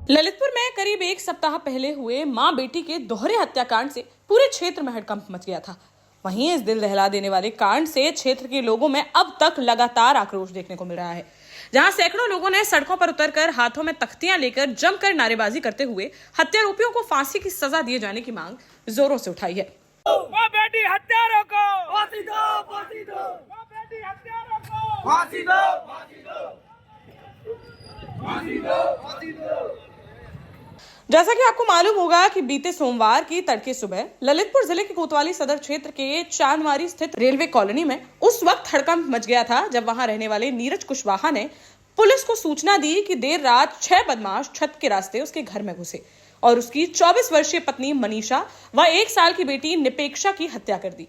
ललितपुर में करीब एक सप्ताह पहले हुए मां बेटी के दोहरे हत्याकांड से पूरे क्षेत्र में हड़कंप मच गया था। वहीं इस दिल दहला देने वाले कांड से क्षेत्र के लोगों में अब तक लगातार आक्रोश देखने को मिल रहा है, जहां सैकड़ों लोगों ने सड़कों पर उतरकर हाथों में तख्तियां लेकर जमकर नारेबाजी करते हुए हत्यारोपियों को फांसी की सजा दिए जाने की मांग जोरों से उठाई है। मां बेटी हत्यारों को फांसी दो, फांसी दो। मां बेटी हत्यारों को फांसी दो, फांसी दो, फांसी दो, फांसी दो। जैसा कि आपको मालूम होगा कि बीते सोमवार की तड़के सुबह ललितपुर जिले के कोतवाली सदर क्षेत्र के चांदवारी स्थित रेलवे कॉलोनी में उस वक्त हड़कंप मच गया था जब वहां रहने वाले नीरज कुशवाहा ने पुलिस को सूचना दी कि देर रात 6 बदमाश छत के रास्ते उसके घर में घुसे और उसकी 24 वर्षीय पत्नी मनीषा व 1 साल की बेटी निपेक्षा की हत्या कर दी।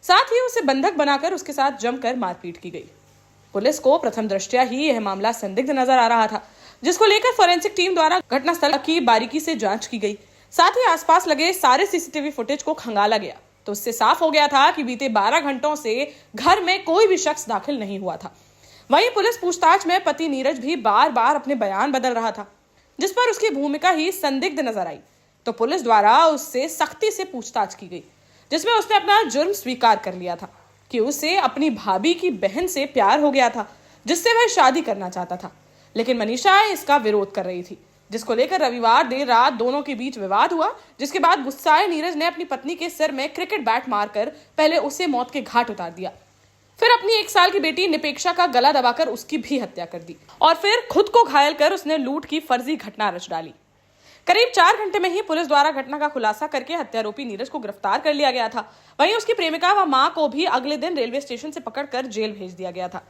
साथ ही उसे बंधक बनाकर उसके साथ जमकर मारपीट की गई। पुलिस को प्रथम दृष्टया ही यह मामला संदिग्ध नजर आ रहा था, जिसको लेकर फोरेंसिक टीम द्वारा घटनास्थल की बारीकी से जांच की गई। साथ ही आसपास लगे सारे सीसीटीवी फुटेज को खंगाला गया तो उससे साफ हो गया था कि बीते 12 घंटों से घर में कोई भी शख्स दाखिल नहीं हुआ था। वहीं पुलिस पूछताछ में पति नीरज भी बार बार अपने बयान बदल रहा था, जिस पर उसकी भूमिका ही संदिग्ध नजर आई। तो पुलिस द्वारा उससे सख्ती से पूछताछ की गई, जिसमें उसने अपना जुर्म स्वीकार कर लिया था कि उसे अपनी भाभी की बहन से प्यार हो गया था, जिससे वह शादी करना चाहता था, लेकिन मनीषा इसका विरोध कर रही थी, जिसको लेकर रविवार देर रात दोनों के बीच विवाद हुआ। जिसके बाद गुस्साए नीरज ने अपनी पत्नी के सिर में क्रिकेट बैट मारकर पहले उसे मौत के घाट उतार दिया, फिर अपनी 1 साल की बेटी निपेक्षा का गला दबाकर उसकी भी हत्या कर दी और फिर खुद को घायल कर उसने लूट की फर्जी घटना रच डाली। करीब 4 घंटे में ही पुलिस द्वारा घटना का खुलासा करके हत्यारोपी नीरज को गिरफ्तार कर लिया गया था। वहीं उसकी प्रेमिका व मां को भी अगले दिन रेलवे स्टेशन से पकड़कर जेल भेज दिया गया था।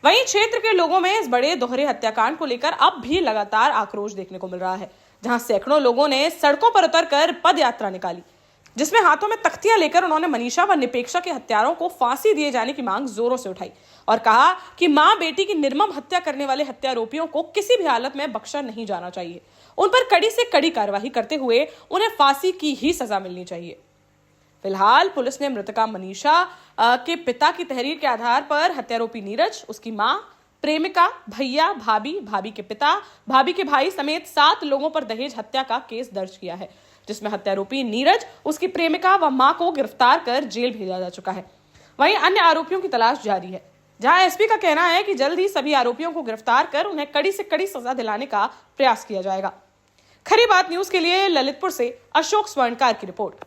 वहीं क्षेत्र के लोगों में इस बड़े दोहरे हत्याकांड को लेकर अब भी लगातार आक्रोश देखने को मिल रहा है, जहां सैकड़ों लोगों ने सड़कों पर उतरकर पद यात्रा निकाली, जिसमें हाथों में तख्तियां लेकर उन्होंने मनीषा व निपेक्षा के हत्यारों को फांसी दिए जाने की मांग जोरों से उठाई और कहा कि मां बेटी की निर्मम हत्या करने वाले हत्यारोपियों को किसी भी हालत में बख्शा नहीं जाना चाहिए। उन पर कड़ी से कड़ी कार्रवाई करते हुए उन्हें फांसी की ही सजा मिलनी चाहिए। फिलहाल पुलिस ने मृतका मनीषा के पिता की तहरीर के आधार पर हत्यारोपी नीरज, उसकी मां, प्रेमिका, भैया, भाभी के पिता, भाभी के भाई समेत 7 लोगों पर दहेज हत्या का केस दर्ज किया है, जिसमें हत्यारोपी नीरज, उसकी प्रेमिका व मां को गिरफ्तार कर जेल भेजा जा चुका है। वहीं अन्य आरोपियों की तलाश जारी है, जहां एसपी का कहना है कि जल्द ही सभी आरोपियों को गिरफ्तार कर उन्हें कड़ी से कड़ी सजा दिलाने का प्रयास किया जाएगा। खरी बात न्यूज के लिए ललितपुर से अशोक स्वर्णकार की रिपोर्ट।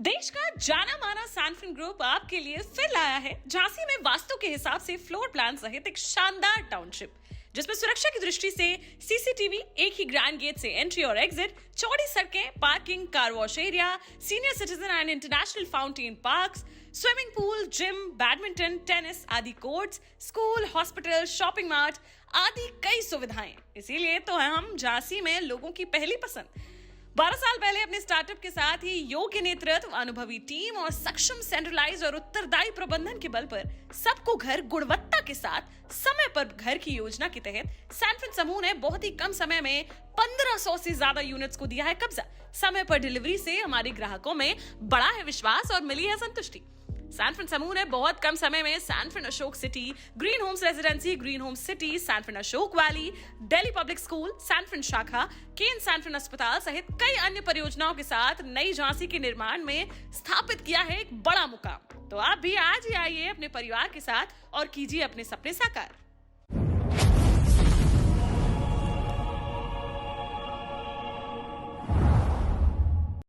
देश का जाना माना सैनफिन ग्रुप आपके लिए फिर लाया है झांसी में वास्तु के हिसाब से फ्लोर प्लान सहित एक शानदार टाउनशिप, जिसमें सुरक्षा की दृष्टि से सीसीटीवी, एक ही ग्रैंड गेट से एंट्री और एग्जिट, चौड़ी सड़कें, parking, car wash area, senior citizen and international fountain parks, swimming pool, gym, badminton, tennis आदि courts, school, hospital, shopping mart आदि कई सुविधाएं। इसीलिए तो हम झांसी में लोगों की पहली पसंद। 12 साल पहले अपने स्टार्टअप के साथ ही योग्य नेतृत्व, अनुभवी टीम और सक्षम सेंट्रलाइज और उत्तरदायी प्रबंधन के बल पर सबको घर गुणवत्ता के साथ समय पर घर की योजना के तहत सैनफिन समूह ने बहुत ही कम समय में 1500 से ज्यादा यूनिट्स को दिया है कब्जा। समय पर डिलीवरी से हमारे ग्राहकों में बड़ा है विश्वास और मिली है संतुष्टि। सैनफिन समूह ने बहुत कम समय में Sanfin Ashok city, green homes residency, green homes city, Sanfin Ashok valley, Delhi public school, Sanfin शाखा, केन सैनफिन अस्पताल सहित कई अन्य परियोजनाओं के साथ नई झांसी के निर्माण में स्थापित किया है एक बड़ा मुकाम। तो आप भी आज ही आइए अपने परिवार के साथ और कीजिए अपने सपने साकार।